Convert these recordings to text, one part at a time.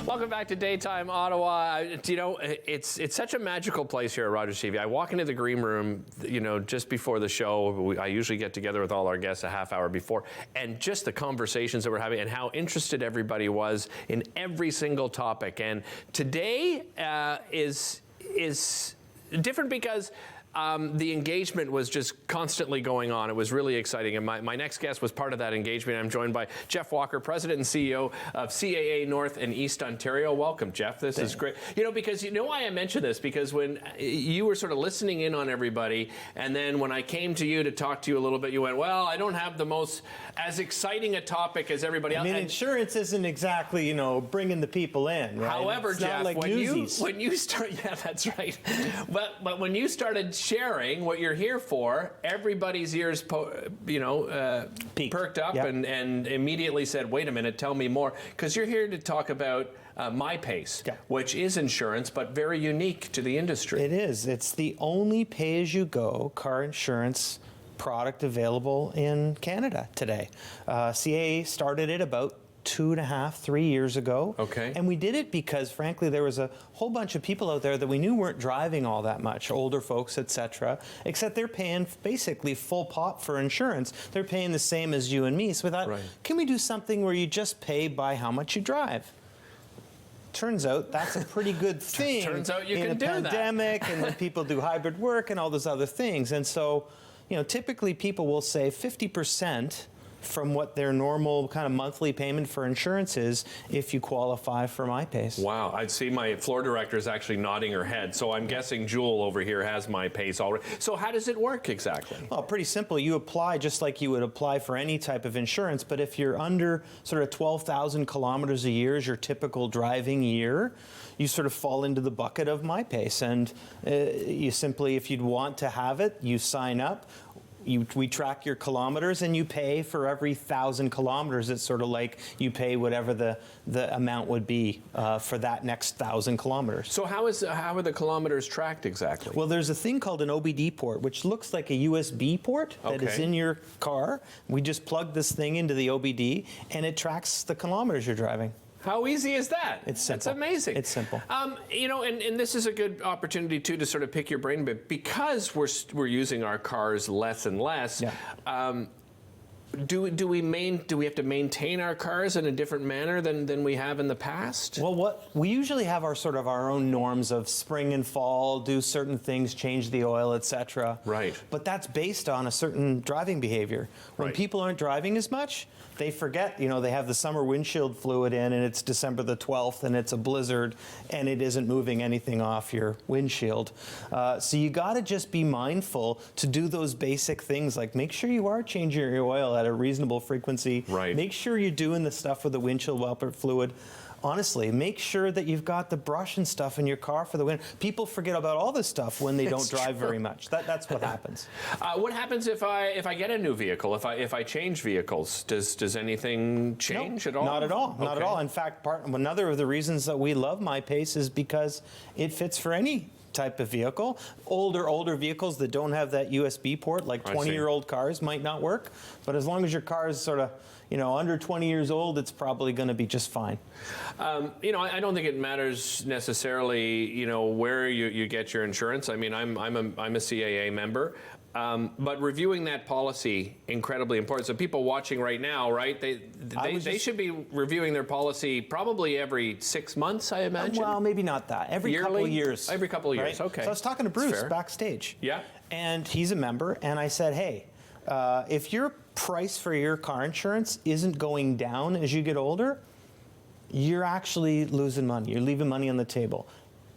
Welcome back to Daytime Ottawa. You know, it's such a magical place here at Rogers TV. I walk into the green room, you know, just before the show. I usually get together with all our guests a half hour before, and just the conversations that we're having and how interested everybody was in every single topic. And today is different because the engagement was just constantly going on. It was really exciting. And my next guest was part of that engagement. I'm joined by Jeff Walker, President and CEO of CAA North and East Ontario. Welcome, Jeff. This is great. You know, because you know why I mention this? Because when you were sort of listening in on everybody, and then when I came to you to talk to you a little bit, you went, well, I don't have the most as exciting a topic as everybody else. I mean, insurance isn't exactly, you know, bringing the people in, right? However, it's Jeff, not like when you start, yeah, that's right. But when you started sharing what you're here for, everybody's ears, perked up and immediately said, wait a minute, tell me more. Because you're here to talk about MyPace, which is insurance, but very unique to the industry. It is. It's the only pay-as-you-go car insurance product available in Canada today. CAA started it about 2.5, 3 years ago. Okay. And we did it because, frankly, there was a whole bunch of people out there that we knew weren't driving all that much, older folks, etc., except they're paying basically full pop for insurance. They're paying the same as you and me. So we thought, can we do something where you just pay by how much you drive? Turns out that's a pretty good thing. Turns out you in can do that. In a pandemic, and when people do hybrid work and all those other things. And so, you know, typically people will say 50% from what their normal kind of monthly payment for insurance is if you qualify for MyPace. Wow, I see my floor director is actually nodding her head, so I'm guessing Jewel over here has MyPace already. So how does it work exactly? Well, pretty simple. You apply just like you would apply for any type of insurance, but if you're under sort of 12,000 kilometers a year is your typical driving year, you sort of fall into the bucket of MyPace. And you simply, if you'd want to have it, you sign up. We track your kilometers and you pay for every 1,000 kilometers. It's sort of like you pay whatever the amount would be for that next 1,000 kilometers. So how are the kilometers tracked exactly? Well, there's a thing called an OBD port, which looks like a USB port that is in your car. We just plug this thing into the OBD and it tracks the kilometers you're driving. How easy is that? It's simple. It's amazing. It's simple. You know, and this is a good opportunity too to sort of pick your brain a bit, because we're using our cars less and less. Yeah. Do we have to maintain our cars in a different manner than we have in the past? Well, what we usually have our sort of our own norms of spring and fall, do certain things, change the oil, etc. Right. But that's based on a certain driving behavior. When people aren't driving as much, they forget, you know, they have the summer windshield fluid in and it's December the 12th and it's a blizzard and it isn't moving anything off your windshield. So you got to just be mindful to do those basic things, like make sure you are changing your oil at a reasonable frequency. Right. Make sure you're doing the stuff with the windshield wiper fluid. Honestly, make sure that you've got the brush and stuff in your car for the wind. People forget about all this stuff when they don't drive very much. That's what happens. What happens if I get a new vehicle? If I change vehicles, does anything change at all? Not at all. Not at all. In fact, another of the reasons that we love MyPace is because it fits for any type of vehicle. Older vehicles that don't have that USB port, like 20-year-old cars, might not work. But as long as your car is sort of, you know, under 20 years old, it's probably going to be just fine. You know, I don't think it matters necessarily, you know, where you get your insurance. I mean, I'm a CAA member. But reviewing that policy, incredibly important. So people watching right now, right, they should be reviewing their policy probably every 6 months, I imagine. Well, maybe not that. Every couple of years. Every couple of years, right? okay. So I was talking to Bruce backstage. Yeah. And he's a member, and I said, hey, if your price for your car insurance isn't going down as you get older, you're actually losing money. You're leaving money on the table.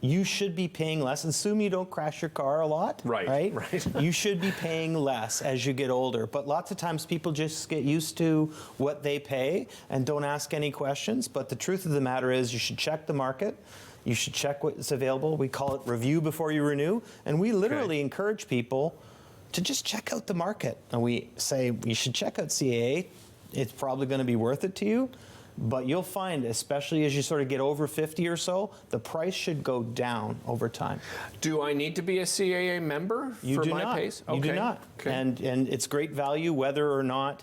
You should be paying less. Assume you don't crash your car a lot, right? You should be paying less as you get older. But lots of times people just get used to what they pay and don't ask any questions. But the truth of the matter is you should check the market. You should check what's available. We call it review before you renew. And we literally encourage people to just check out the market. And we say you should check out CAA. It's probably going to be worth it to you. But you'll find, especially as you sort of get over 50 or so, the price should go down over time. Do I need to be a CAA member for MyPace? You do not. Okay. And it's great value whether or not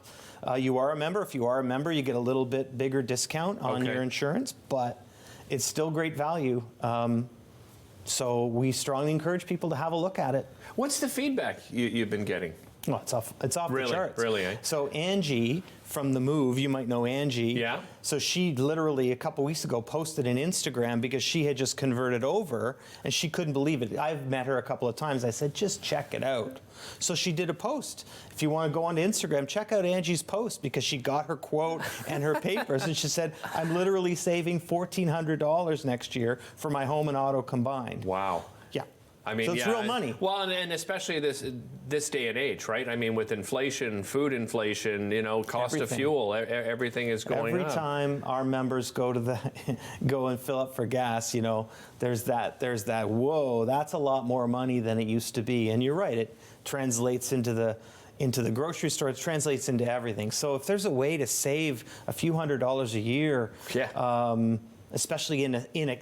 you are a member. If you are a member, you get a little bit bigger discount on your insurance. But it's still great value. So we strongly encourage people to have a look at it. What's the feedback you've been getting? Well, it's off Really? the charts. Really, eh? So Angie from The Move, you might know Angie. Yeah. So she literally a couple weeks ago posted an Instagram because she had just converted over and she couldn't believe it. I've met her a couple of times. I said, just check it out. So she did a post. If you want to go onto Instagram, check out Angie's post because she got her quote and her papers. And she said, I'm literally saving $1,400 next year for my home and auto combined. Wow. Yeah. I mean, so it's real money. Well, and especially this day and age, right? I mean, with inflation, food inflation, cost of Everything. fuel, everything is going up. Every time our members go to go and fill up for gas, there's that whoa, that's a lot more money than it used to be. And you're right, it translates into the grocery store, it translates into everything. So if there's a way to save a few $100s a year, especially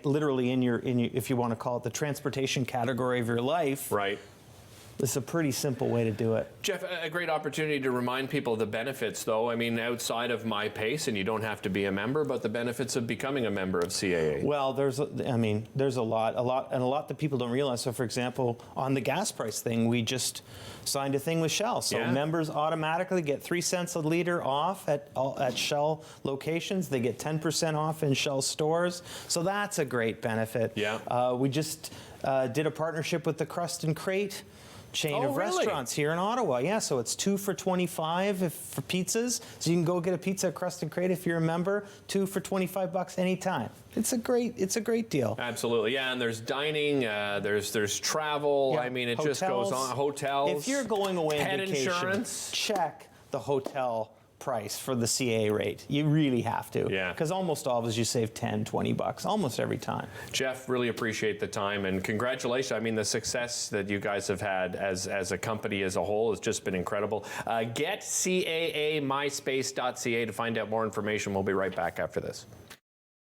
literally in your if you want to call it the transportation category of your life, right? It's a pretty simple way to do it. Jeff, a great opportunity to remind people of the benefits, though. I mean, outside of MyPace, and you don't have to be a member, but the benefits of becoming a member of CAA. Well, there's a lot that people don't realize. So, for example, on the gas price thing, we just signed a thing with Shell. So members automatically get 3 cents a liter off at Shell locations. They get 10% off in Shell stores. So that's a great benefit. Yeah. We just did a partnership with the Crust and Crate chain of restaurants here in Ottawa. Yeah, so it's 2 for $25 for pizzas. So you can go get a pizza at Crust and Crate if you're a member. 2 for $25 anytime. It's a great deal. Absolutely, yeah. And there's dining, there's travel. Yeah. I mean, it Hotels. just goes on. Hotels. If you're going away on pet vacation, insurance. check the hotel price for the CAA rate. You really have to. Yeah. Because almost always you save $10, $20 almost every time. Jeff, really appreciate the time and congratulations. I mean, the success that you guys have had as a company as a whole has just been incredible. Get CAA MyPace.ca to find out more information. We'll be right back after this.